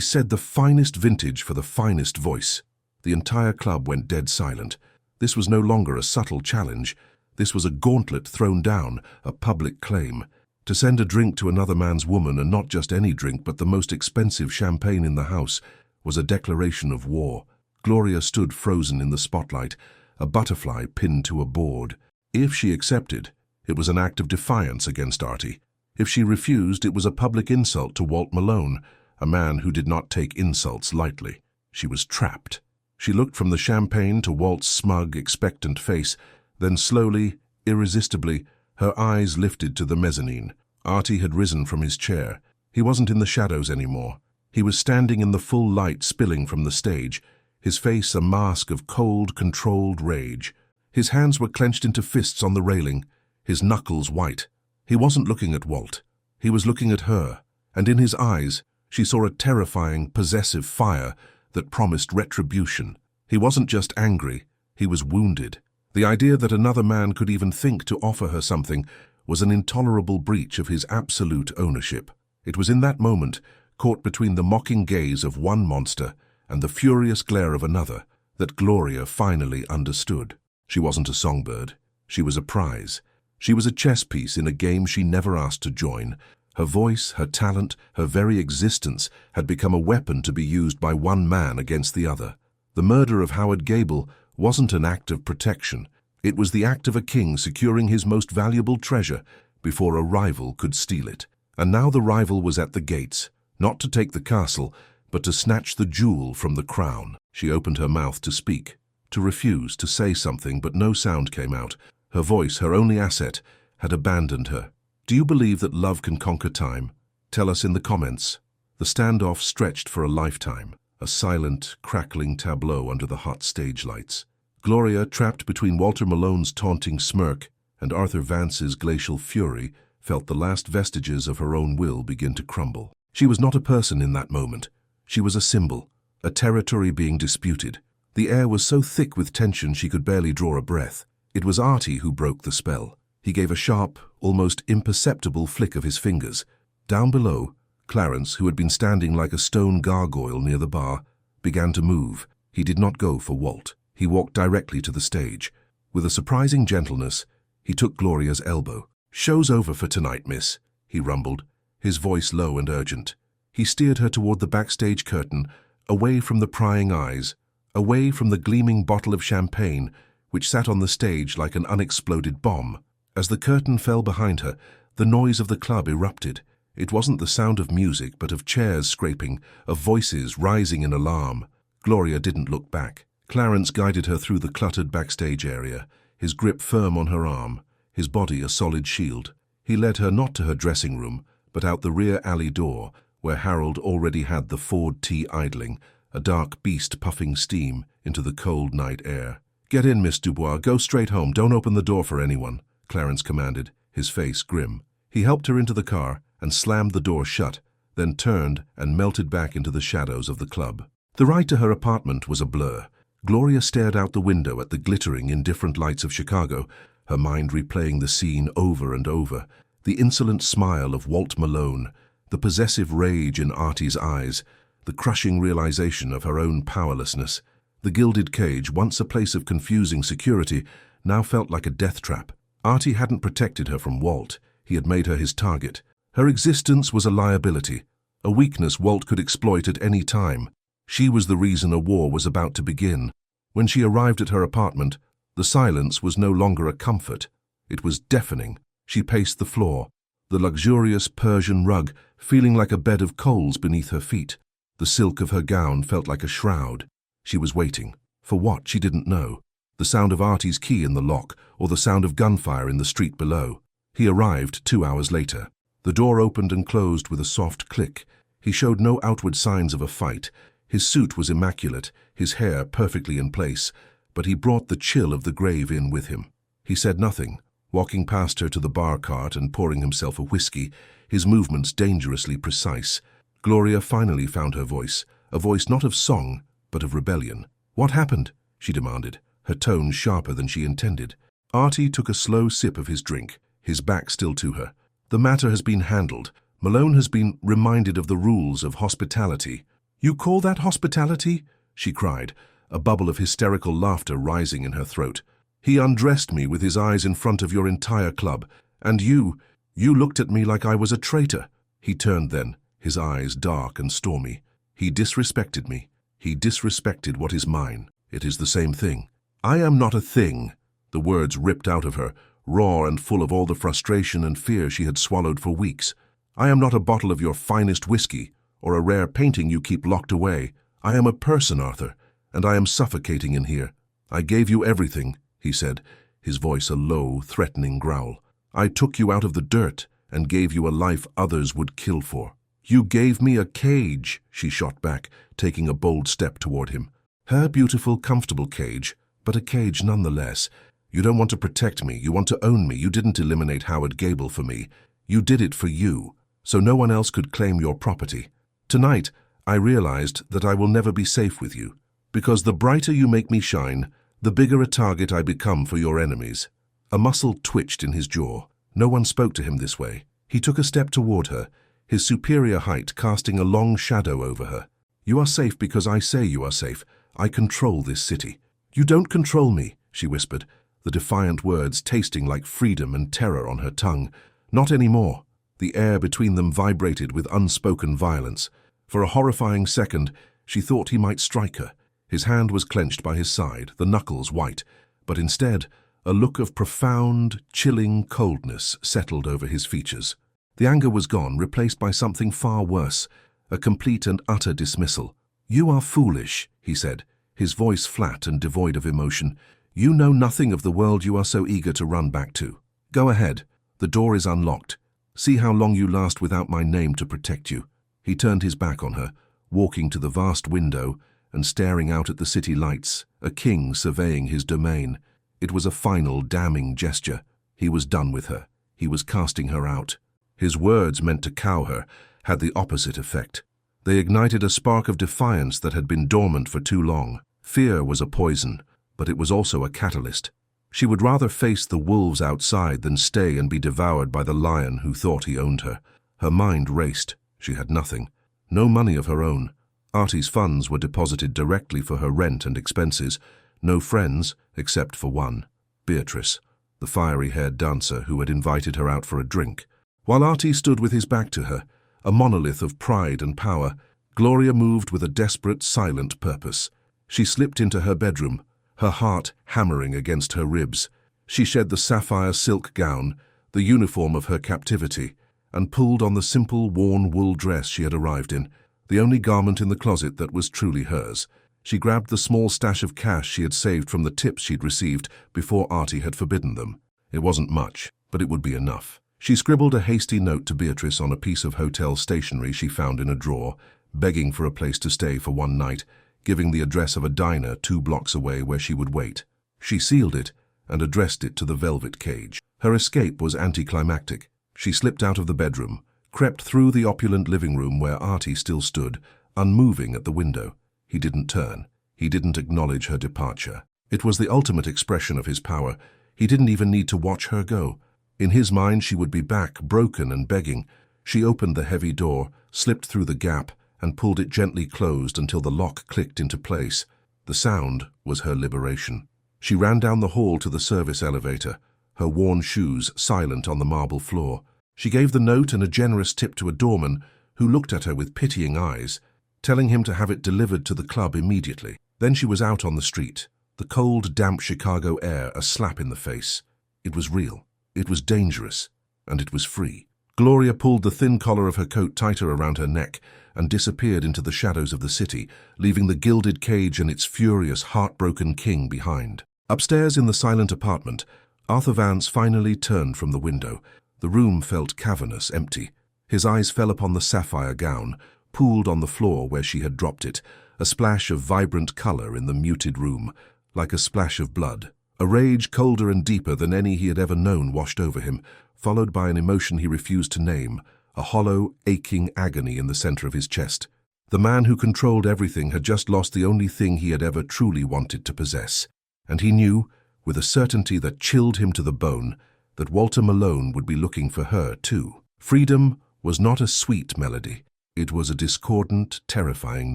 said the finest vintage for the finest voice. The entire club went dead silent. This was no longer a subtle challenge. This was a gauntlet thrown down, a public claim. To send a drink to another man's woman, and not just any drink but the most expensive champagne in the house, was a declaration of war. Gloria stood frozen in the spotlight, a butterfly pinned to a board. If she accepted, it was an act of defiance against Artie. If she refused, it was a public insult to Walt Malone, a man who did not take insults lightly. She was trapped. She looked from the champagne to Walt's smug, expectant face, then slowly, irresistibly, her eyes lifted to the mezzanine. Artie had risen from his chair. He wasn't in the shadows anymore. He was standing in the full light spilling from the stage, his face a mask of cold, controlled rage. His hands were clenched into fists on the railing, his knuckles white. He wasn't looking at Walt. He was looking at her, and in his eyes she saw a terrifying, possessive fire that promised retribution. He wasn't just angry, he was wounded. The idea that another man could even think to offer her something was an intolerable breach of his absolute ownership. It was in that moment, caught between the mocking gaze of one monster and the furious glare of another, that Gloria finally understood. She wasn't a songbird. She was a prize. She was a chess piece in a game she never asked to join. Her voice, her talent, her very existence had become a weapon to be used by one man against the other. The murder of Howard Gable wasn't an act of protection. It was the act of a king securing his most valuable treasure before a rival could steal it. And now the rival was at the gates, not to take the castle, but to snatch the jewel from the crown. She opened her mouth to speak, to refuse, to say something, but no sound came out. Her voice, her only asset, had abandoned her. Do you believe that love can conquer time? Tell us in the comments. The standoff stretched for a lifetime, a silent, crackling tableau under the hot stage lights. Gloria, trapped between Walter Malone's taunting smirk and Arthur Vance's glacial fury, felt the last vestiges of her own will begin to crumble. She was not a person in that moment. She was a symbol, a territory being disputed. The air was so thick with tension she could barely draw a breath. It was Artie who broke the spell. He gave a sharp, almost imperceptible flick of his fingers. Down below, Clarence, who had been standing like a stone gargoyle near the bar, began to move. He did not go for Walt. He walked directly to the stage. With a surprising gentleness, he took Gloria's elbow. "Show's over for tonight, miss," he rumbled, his voice low and urgent. He steered her toward the backstage curtain, away from the prying eyes, away from the gleaming bottle of champagne, which sat on the stage like an unexploded bomb. As the curtain fell behind her, the noise of the club erupted. It wasn't the sound of music, but of chairs scraping, of voices rising in alarm. Gloria didn't look back. Clarence guided her through the cluttered backstage area, his grip firm on her arm, his body a solid shield. He led her not to her dressing room, but out the rear alley door, where Harold already had the Ford T idling, a dark beast puffing steam into the cold night air. "Get in, Miss Dubois. Go straight home. Don't open the door for anyone," Clarence commanded, his face grim. He helped her into the car and slammed the door shut, then turned and melted back into the shadows of the club. The ride to her apartment was a blur. Gloria stared out the window at the glittering, indifferent lights of Chicago, her mind replaying the scene over and over. The insolent smile of Walt Malone, the possessive rage in Artie's eyes, the crushing realization of her own powerlessness. The gilded cage, once a place of confusing security, now felt like a death trap. Artie hadn't protected her from Walt. He had made her his target. Her existence was a liability, a weakness Walt could exploit at any time. She was the reason a war was about to begin. When she arrived at her apartment, the silence was no longer a comfort. It was deafening. She paced the floor. The luxurious Persian rug feeling like a bed of coals beneath her feet. The silk of her gown felt like a shroud. She was waiting. For what, she didn't know. The sound of Artie's key in the lock, or the sound of gunfire in the street below. He arrived 2 hours later. The door opened and closed with a soft click. He showed no outward signs of a fight. His suit was immaculate, his hair perfectly in place, but he brought the chill of the grave in with him. He said nothing, walking past her to the bar cart and pouring himself a whiskey, his movements dangerously precise. Gloria finally found her voice, a voice not of song, but of rebellion. "What happened?" she demanded, her tone sharper than she intended. Artie took a slow sip of his drink, his back still to her. "The matter has been handled. Malone has been reminded of the rules of hospitality." "You call that hospitality?" she cried, a bubble of hysterical laughter rising in her throat. "He undressed me with his eyes in front of your entire club, and you looked at me like I was a traitor." He turned then, his eyes dark and stormy. "He disrespected me. He disrespected what is mine. It is the same thing." "I am not a thing." The words ripped out of her, raw and full of all the frustration and fear she had swallowed for weeks. "I am not a bottle of your finest whiskey, or a rare painting you keep locked away. I am a person, Arthur, and I am suffocating in here. I gave you everything," he said, his voice a low, threatening growl. "I took you out of the dirt and gave you a life others would kill for." "You gave me a cage," she shot back, taking a bold step toward him. Her beautiful, comfortable cage, but a cage nonetheless. "You don't want to protect me, you want to own me. You didn't eliminate Howard Gable for me. You did it for you, so no one else could claim your property. Tonight, I realized that I will never be safe with you, because the brighter you make me shine, the bigger a target I become for your enemies." A muscle twitched in his jaw. No one spoke to him this way. He took a step toward her, his superior height casting a long shadow over her. "You are safe because I say you are safe. I control this city." "You don't control me," she whispered, the defiant words tasting like freedom and terror on her tongue. "Not anymore." The air between them vibrated with unspoken violence. For a horrifying second, she thought he might strike her. His hand was clenched by his side, the knuckles white, but instead, a look of profound, chilling coldness settled over his features. The anger was gone, replaced by something far worse, a complete and utter dismissal. "You are foolish," he said, his voice flat and devoid of emotion. "You know nothing of the world you are so eager to run back to. Go ahead. The door is unlocked. See how long you last without my name to protect you." He turned his back on her, walking to the vast window and staring out at the city lights, a king surveying his domain. It was a final, damning gesture. He was done with her. He was casting her out. His words, meant to cow her, had the opposite effect. They ignited a spark of defiance that had been dormant for too long. Fear was a poison, but it was also a catalyst. She would rather face the wolves outside than stay and be devoured by the lion who thought he owned her. Her mind raced. She had nothing. No money of her own. Artie's funds were deposited directly for her rent and expenses. No friends, except for one, Beatrice, the fiery-haired dancer who had invited her out for a drink. While Artie stood with his back to her, a monolith of pride and power, Gloria moved with a desperate, silent purpose. She slipped into her bedroom, her heart hammering against her ribs. She shed the sapphire silk gown, the uniform of her captivity, and pulled on the simple, worn wool dress she had arrived in, the only garment in the closet that was truly hers. She grabbed the small stash of cash she had saved from the tips she'd received before Artie had forbidden them. It wasn't much, but it would be enough. She scribbled a hasty note to Beatrice on a piece of hotel stationery she found in a drawer, begging for a place to stay for one night, giving the address of a diner 2 blocks away where she would wait. She sealed it and addressed it to the velvet cage. Her escape was anticlimactic. She slipped out of the bedroom, crept through the opulent living room where Artie still stood, unmoving at the window. He didn't turn. He didn't acknowledge her departure. It was the ultimate expression of his power. He didn't even need to watch her go. In his mind, she would be back, broken and begging. She opened the heavy door, slipped through the gap, and pulled it gently closed until the lock clicked into place. The sound was her liberation. She ran down the hall to the service elevator, her worn shoes silent on the marble floor. She gave the note and a generous tip to a doorman who looked at her with pitying eyes, telling him to have it delivered to the club immediately. Then she was out on the street, the cold, damp Chicago air a slap in the face. It was real, it was dangerous, and it was free. Gloria pulled the thin collar of her coat tighter around her neck and disappeared into the shadows of the city, leaving the gilded cage and its furious, heartbroken king behind. Upstairs in the silent apartment, Arthur Vance finally turned from the window. The room felt cavernous, empty. His eyes fell upon the sapphire gown, pooled on the floor where she had dropped it, a splash of vibrant color in the muted room, like a splash of blood. A rage colder and deeper than any he had ever known washed over him, followed by an emotion he refused to name, a hollow, aching agony in the center of his chest. The man who controlled everything had just lost the only thing he had ever truly wanted to possess, and he knew, with a certainty that chilled him to the bone, that Walter Malone would be looking for her too. Freedom was not a sweet melody. It was a discordant, terrifying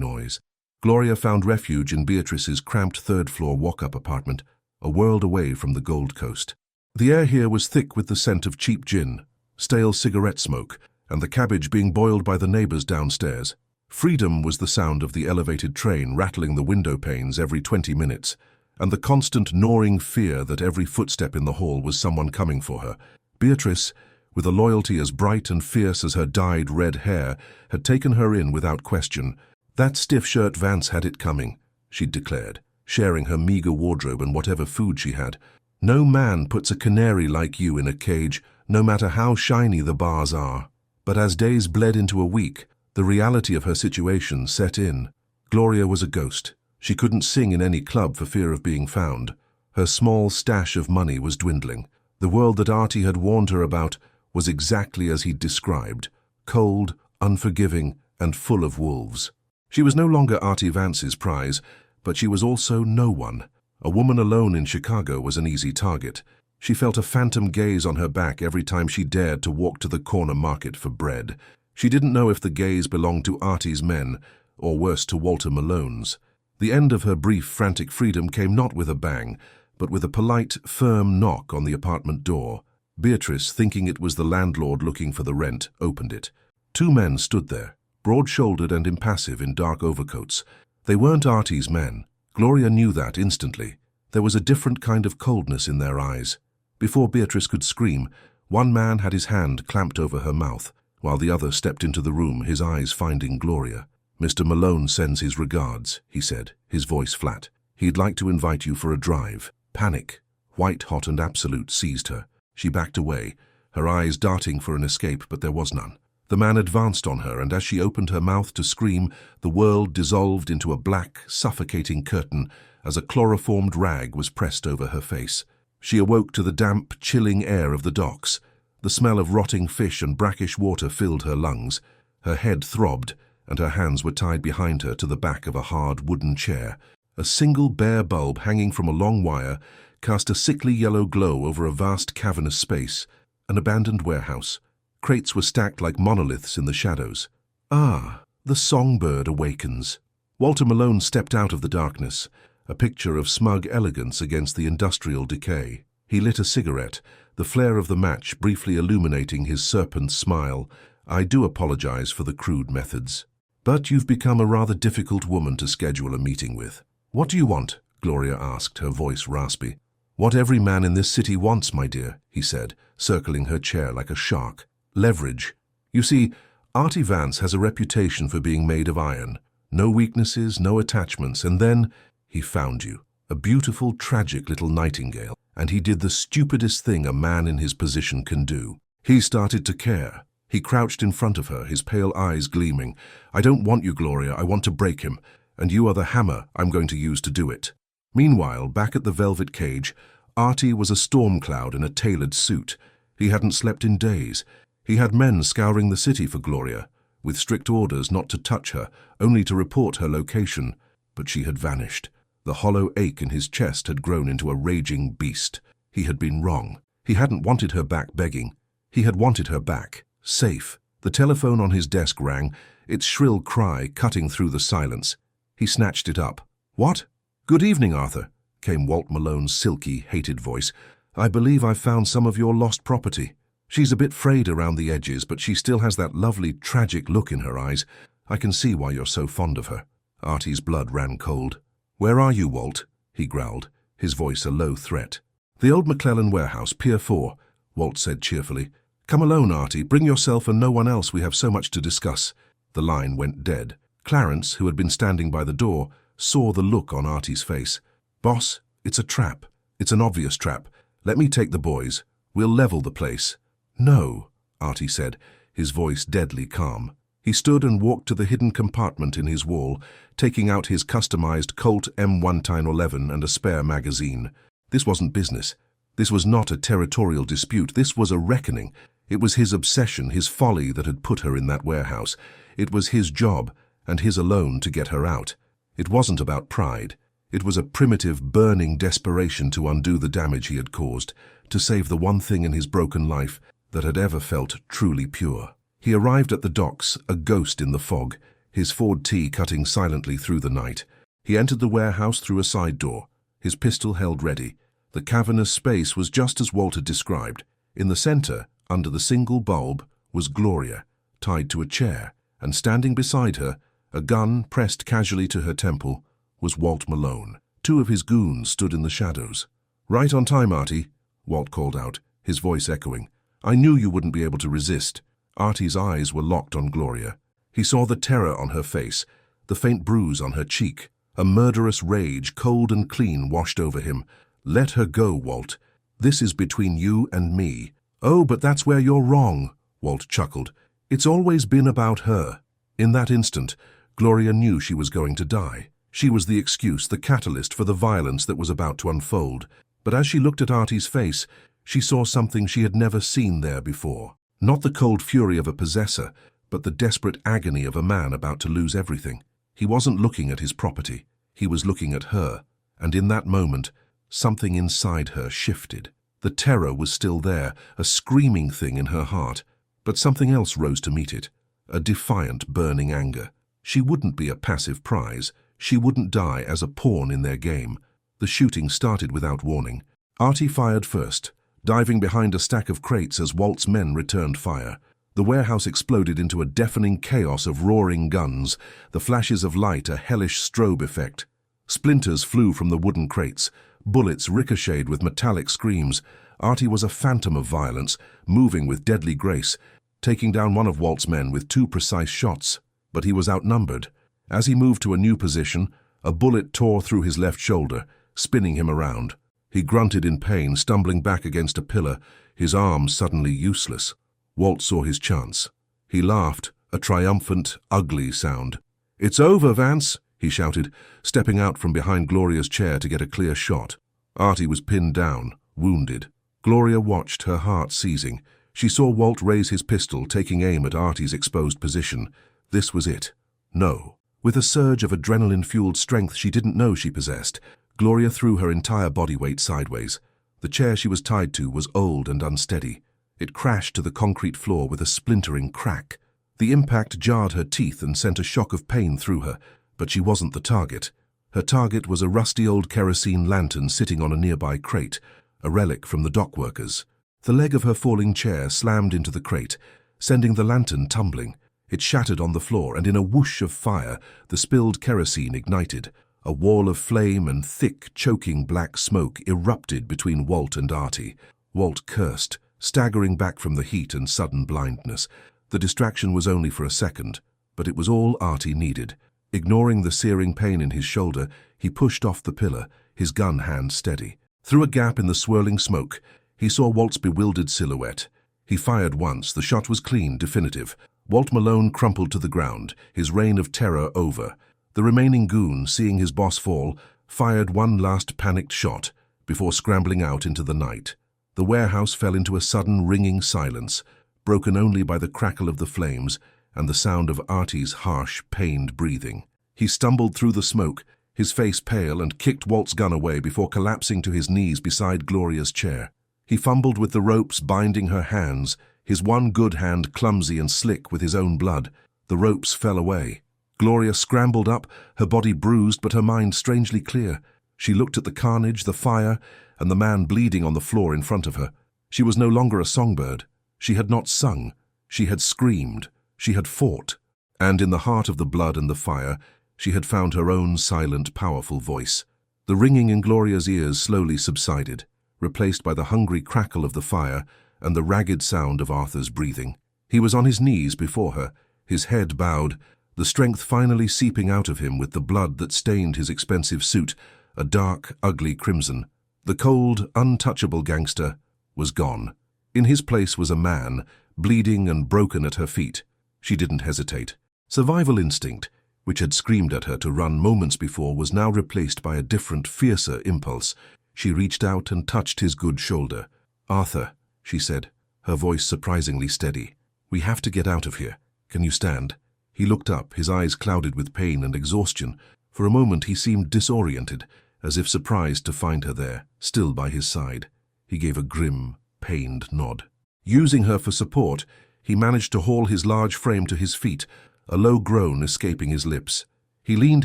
noise. Gloria found refuge in Beatrice's cramped third-floor walk-up apartment, a world away from the Gold Coast. The air here was thick with the scent of cheap gin, stale cigarette smoke, and the cabbage being boiled by the neighbors downstairs. Freedom was the sound of the elevated train rattling the window panes every 20 minutes, and the constant gnawing fear that every footstep in the hall was someone coming for her. Beatrice, with a loyalty as bright and fierce as her dyed red hair, had taken her in without question. That stiff shirt Vance had it coming, she'd declared, sharing her meager wardrobe and whatever food she had. No man puts a canary like you in a cage, no matter how shiny the bars are. But as days bled into a week, the reality of her situation set in. Gloria was a ghost. She couldn't sing in any club for fear of being found. Her small stash of money was dwindling. The world that Artie had warned her about was exactly as he'd described, cold, unforgiving, and full of wolves. She was no longer Artie Vance's prize, but she was also no one. A woman alone in Chicago was an easy target. She felt a phantom gaze on her back every time she dared to walk to the corner market for bread. She didn't know if the gaze belonged to Artie's men, or worse, to Walter Malone's. The end of her brief, frantic freedom came not with a bang, but with a polite, firm knock on the apartment door. Beatrice, thinking it was the landlord looking for the rent, opened it. Two men stood there, broad-shouldered and impassive in dark overcoats. They weren't Artie's men. Gloria knew that instantly. There was a different kind of coldness in their eyes. Before Beatrice could scream, one man had his hand clamped over her mouth, while the other stepped into the room, his eyes finding Gloria. "Mr. Malone sends his regards," he said, his voice flat. "He'd like to invite you for a drive." Panic, white hot and absolute, seized her. She backed away, her eyes darting for an escape, but there was none. The man advanced on her, and as she opened her mouth to scream, the world dissolved into a black, suffocating curtain as a chloroformed rag was pressed over her face. She awoke to the damp, chilling air of the docks. The smell of rotting fish and brackish water filled her lungs. Her head throbbed, and her hands were tied behind her to the back of a hard wooden chair. A single bare bulb hanging from a long wire cast a sickly yellow glow over a vast cavernous space, an abandoned warehouse. Crates were stacked like monoliths in the shadows. Ah, the songbird awakens. Walter Malone stepped out of the darkness, a picture of smug elegance against the industrial decay. He lit a cigarette, the flare of the match briefly illuminating his serpent smile. "I do apologize for the crude methods. But you've become a rather difficult woman to schedule a meeting with." "What do you want?" Gloria asked, her voice raspy. "What every man in this city wants, my dear," he said, circling her chair like a shark. "Leverage. You see, Artie Vance has a reputation for being made of iron. No weaknesses, no attachments, and then he found you. A beautiful, tragic little nightingale, and he did the stupidest thing a man in his position can do. He started to care. He crouched in front of her, his pale eyes gleaming. "I don't want you, Gloria, I want to break him, and you are the hammer I'm going to use to do it." Meanwhile, back at the velvet cage, Artie was a storm cloud in a tailored suit. He hadn't slept in days. He had men scouring the city for Gloria, with strict orders not to touch her, only to report her location. But she had vanished. The hollow ache in his chest had grown into a raging beast. He had been wrong. He hadn't wanted her back begging. He had wanted her back, safe. The telephone on his desk rang, its shrill cry cutting through the silence. He snatched it up. "What?" "Good evening, Arthur," came Walt Malone's silky, hated voice. "I believe I've found some of your lost property. She's a bit frayed around the edges, but she still has that lovely, tragic look in her eyes. I can see why you're so fond of her." Artie's blood ran cold. "Where are you, Walt?" he growled, his voice a low threat. "The old McClellan warehouse, Pier 4, Walt said cheerfully. "Come alone, Artie. Bring yourself and no one else. We have so much to discuss." The line went dead. Clarence, who had been standing by the door, saw the look on Artie's face. "Boss, it's a trap. It's an obvious trap. Let me take the boys. We'll level the place." "No," Artie said, his voice deadly calm. He stood and walked to the hidden compartment in his wall, taking out his customized Colt M1911 and a spare magazine. This wasn't business. This was not a territorial dispute. This was a reckoning. It was his obsession, his folly that had put her in that warehouse. It was his job, and his alone, to get her out. It wasn't about pride. It was a primitive, burning desperation to undo the damage he had caused, to save the one thing in his broken life that had ever felt truly pure. He arrived at the docks, a ghost in the fog, his Ford T cutting silently through the night. He entered the warehouse through a side door, his pistol held ready. The cavernous space was just as Walt had described. In the center, under the single bulb, was Gloria, tied to a chair, and standing beside her, a gun pressed casually to her temple, was Walt Malone. Two of his goons stood in the shadows. "Right on time, Artie," Walt called out, his voice echoing. "I knew you wouldn't be able to resist." Artie's eyes were locked on Gloria. He saw the terror on her face, the faint bruise on her cheek. A murderous rage, cold and clean, washed over him. "Let her go, Walt. This is between you and me." "Oh, but that's where you're wrong," Walt chuckled. "It's always been about her." In that instant, Gloria knew she was going to die. She was the excuse, the catalyst for the violence that was about to unfold. But as she looked at Artie's face, she saw something she had never seen there before. Not the cold fury of a possessor, but the desperate agony of a man about to lose everything. He wasn't looking at his property. He was looking at her. And in that moment, something inside her shifted. The terror was still there, a screaming thing in her heart. But something else rose to meet it. A defiant, burning anger. She wouldn't be a passive prize. She wouldn't die as a pawn in their game. The shooting started without warning. Artie fired first, diving behind a stack of crates as Walt's men returned fire. The warehouse exploded into a deafening chaos of roaring guns, the flashes of light a hellish strobe effect. Splinters flew from the wooden crates. Bullets ricocheted with metallic screams. Artie was a phantom of violence, moving with deadly grace, taking down one of Walt's men with 2 precise shots. But he was outnumbered. As he moved to a new position, a bullet tore through his left shoulder, spinning him around. He grunted in pain, stumbling back against a pillar, his arms suddenly useless. Walt saw his chance. He laughed, a triumphant, ugly sound. "It's over, Vance," he shouted, stepping out from behind Gloria's chair to get a clear shot. Artie was pinned down, wounded. Gloria watched, her heart seizing. She saw Walt raise his pistol, taking aim at Artie's exposed position. This was it. No. With a surge of adrenaline-fueled strength she didn't know she possessed, Gloria threw her entire body weight sideways. The chair she was tied to was old and unsteady. It crashed to the concrete floor with a splintering crack. The impact jarred her teeth and sent a shock of pain through her, but she wasn't the target. Her target was a rusty old kerosene lantern sitting on a nearby crate, a relic from the dockworkers. The leg of her falling chair slammed into the crate, sending the lantern tumbling. It shattered on the floor, and in a whoosh of fire, the spilled kerosene ignited. A wall of flame and thick, choking black smoke erupted between Walt and Artie. Walt cursed, staggering back from the heat and sudden blindness. The distraction was only for a second, but it was all Artie needed. Ignoring the searing pain in his shoulder, he pushed off the pillar, his gun hand steady. Through a gap in the swirling smoke, he saw Walt's bewildered silhouette. He fired once. The shot was clean, definitive. Walt Malone crumpled to the ground, his reign of terror over. The remaining goon, seeing his boss fall, fired one last panicked shot before scrambling out into the night. The warehouse fell into a sudden ringing silence, broken only by the crackle of the flames and the sound of Artie's harsh, pained breathing. He stumbled through the smoke, his face pale, and kicked Walt's gun away before collapsing to his knees beside Gloria's chair. He fumbled with the ropes binding her hands, his one good hand clumsy and slick with his own blood. The ropes fell away. Gloria scrambled up, her body bruised but her mind strangely clear. She looked at the carnage, the fire, and the man bleeding on the floor in front of her. She was no longer a songbird. She had not sung. She had screamed. She had fought. And in the heart of the blood and the fire, she had found her own silent, powerful voice. The ringing in Gloria's ears slowly subsided, replaced by the hungry crackle of the fire and the ragged sound of Arthur's breathing. He was on his knees before her, his head bowed, the strength finally seeping out of him with the blood that stained his expensive suit, a dark, ugly crimson. The cold, untouchable gangster was gone. In his place was a man, bleeding and broken at her feet. She didn't hesitate. Survival instinct, which had screamed at her to run moments before, was now replaced by a different, fiercer impulse. She reached out and touched his good shoulder. "Arthur," she said, her voice surprisingly steady. "We have to get out of here. Can you stand?" He looked up, his eyes clouded with pain and exhaustion. For a moment he seemed disoriented, as if surprised to find her there, still by his side. He gave a grim, pained nod. Using her for support, he managed to haul his large frame to his feet, a low groan escaping his lips. He leaned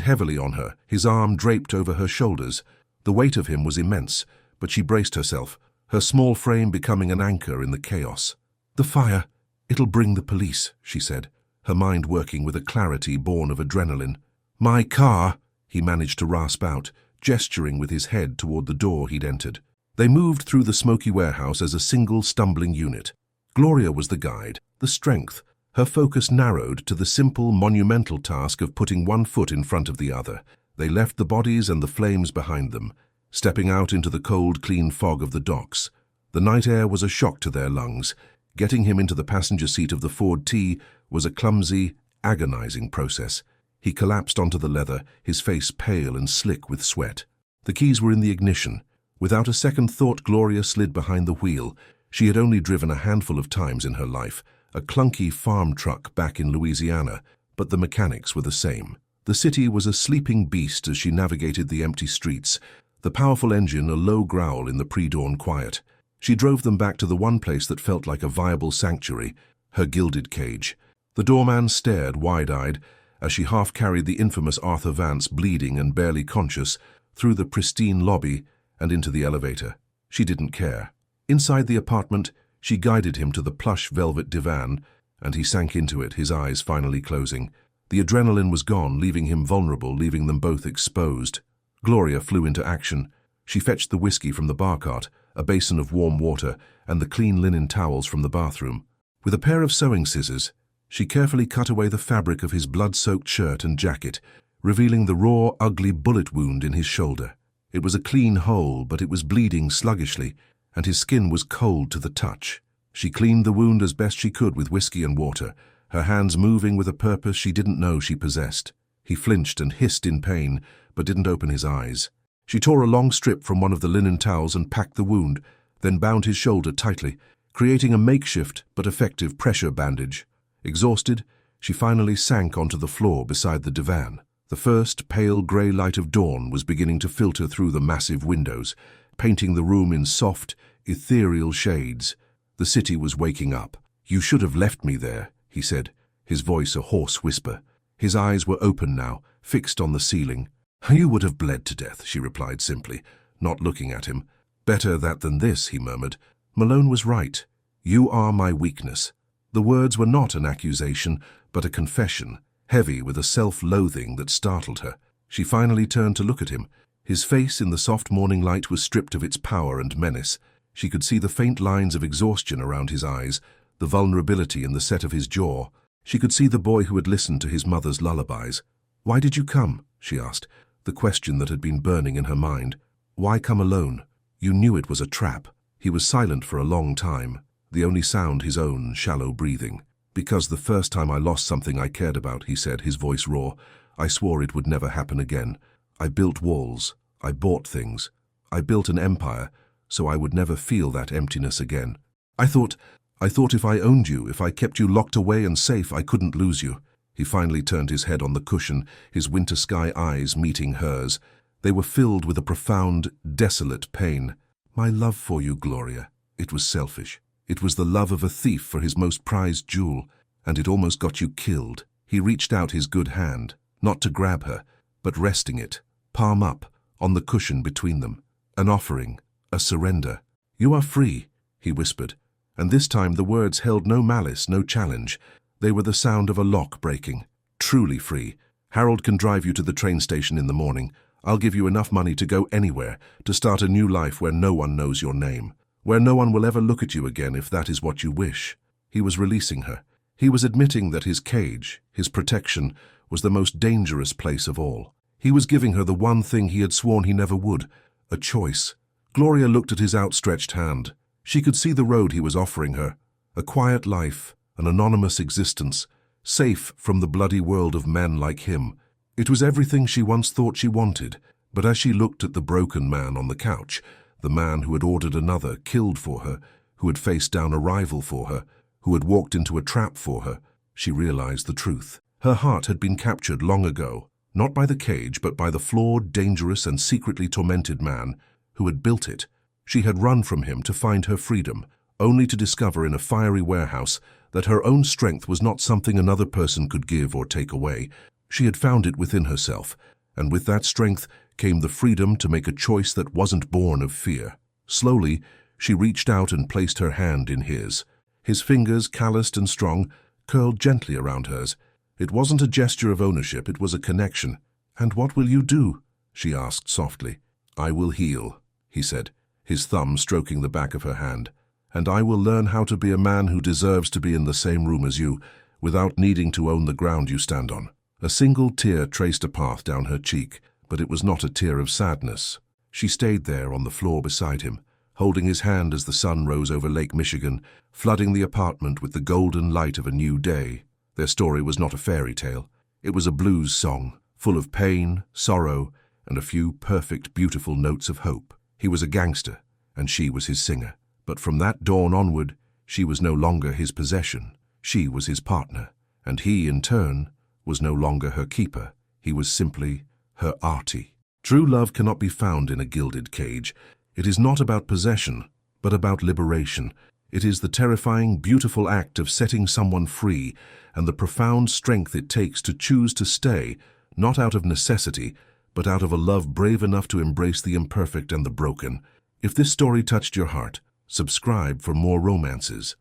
heavily on her, his arm draped over her shoulders. The weight of him was immense, but she braced herself, her small frame becoming an anchor in the chaos. "The fire, it'll bring the police," she said, her mind working with a clarity born of adrenaline. "My car," he managed to rasp out, gesturing with his head toward the door he'd entered. They moved through the smoky warehouse as a single stumbling unit. Gloria was the guide, the strength. Her focus narrowed to the simple, monumental task of putting one foot in front of the other. They left the bodies and the flames behind them, stepping out into the cold, clean fog of the docks. The night air was a shock to their lungs. Getting him into the passenger seat of the Ford T was a clumsy, agonizing process. He collapsed onto the leather, his face pale and slick with sweat. The keys were in the ignition. Without a second thought, Gloria slid behind the wheel. She had only driven a handful of times in her life, a clunky farm truck back in Louisiana, but the mechanics were the same. The city was a sleeping beast as she navigated the empty streets, the powerful engine a low growl in the pre-dawn quiet. She drove them back to the one place that felt like a viable sanctuary, her gilded cage. The doorman stared wide-eyed as she half-carried the infamous Arthur Vance, bleeding and barely conscious, through the pristine lobby and into the elevator. She didn't care. Inside the apartment, she guided him to the plush velvet divan, and he sank into it, his eyes finally closing. The adrenaline was gone, leaving him vulnerable, leaving them both exposed. Gloria flew into action. She fetched the whiskey from the bar cart, a basin of warm water, and the clean linen towels from the bathroom. With a pair of sewing scissors, she carefully cut away the fabric of his blood-soaked shirt and jacket, revealing the raw, ugly bullet wound in his shoulder. It was a clean hole, but it was bleeding sluggishly, and his skin was cold to the touch. She cleaned the wound as best she could with whiskey and water, her hands moving with a purpose she didn't know she possessed. He flinched and hissed in pain, but didn't open his eyes. She tore a long strip from one of the linen towels and packed the wound, then bound his shoulder tightly, creating a makeshift but effective pressure bandage. Exhausted, she finally sank onto the floor beside the divan. The first pale grey light of dawn was beginning to filter through the massive windows, painting the room in soft, ethereal shades. The city was waking up. "You should have left me there," he said, his voice a hoarse whisper. His eyes were open now, fixed on the ceiling. "You would have bled to death," she replied simply, not looking at him. "Better that than this," he murmured. "Malone was right. You are my weakness." The words were not an accusation, but a confession, heavy with a self-loathing that startled her. She finally turned to look at him. His face in the soft morning light was stripped of its power and menace. She could see the faint lines of exhaustion around his eyes, the vulnerability in the set of his jaw. She could see the boy who had listened to his mother's lullabies. "Why did you come?" she asked, the question that had been burning in her mind. "Why come alone? You knew it was a trap." He was silent for a long time, the only sound his own shallow breathing. "Because the first time I lost something I cared about," he said, his voice raw, "I swore it would never happen again. I built walls. I bought things. I built an empire, so I would never feel that emptiness again. I thought if I owned you, if I kept you locked away and safe, I couldn't lose you." He finally turned his head on the cushion, his winter sky eyes meeting hers. They were filled with a profound, desolate pain. "My love for you, Gloria. It was selfish. It was the love of a thief for his most prized jewel, and it almost got you killed." He reached out his good hand, not to grab her, but resting it, palm up, on the cushion between them. An offering, a surrender. "You are free," he whispered, and this time the words held no malice, no challenge. They were the sound of a lock breaking. "Truly free. Harold can drive you to the train station in the morning. I'll give you enough money to go anywhere, to start a new life where no one knows your name. where no one will ever look at you again if that is what you wish. He was releasing her. He was admitting that his cage, his protection, was the most dangerous place of all. He was giving her the one thing he had sworn he never would, a choice. Gloria looked at his outstretched hand. She could see the road he was offering her, a quiet life, an anonymous existence, safe from the bloody world of men like him. It was everything she once thought she wanted, but as she looked at the broken man on the couch, the man who had ordered another killed for her, who had faced down a rival for her, who had walked into a trap for her, she realized the truth. Her heart had been captured long ago, not by the cage, but by the flawed, dangerous, and secretly tormented man who had built it. She had run from him to find her freedom, only to discover in a fiery warehouse that her own strength was not something another person could give or take away. She had found it within herself, and with that strength came the freedom to make a choice that wasn't born of fear. Slowly, she reached out and placed her hand in his. His fingers, calloused and strong, curled gently around hers. It wasn't a gesture of ownership, it was a connection. "And what will you do?" she asked softly. "I will heal," he said, his thumb stroking the back of her hand. "And I will learn how to be a man who deserves to be in the same room as you, without needing to own the ground you stand on." A single tear traced a path down her cheek, but it was not a tear of sadness. She stayed there on the floor beside him, holding his hand as the sun rose over Lake Michigan, flooding the apartment with the golden light of a new day. Their story was not a fairy tale. It was a blues song, full of pain, sorrow, and a few perfect, beautiful notes of hope. He was a gangster, and she was his singer. But from that dawn onward, she was no longer his possession. She was his partner, and he, in turn, was no longer her keeper. He was simply her artie. True love cannot be found in a gilded cage. It is not about possession, but about liberation. It is the terrifying, beautiful act of setting someone free, and the profound strength it takes to choose to stay, not out of necessity, but out of a love brave enough to embrace the imperfect and the broken. If this story touched your heart, subscribe for more romances.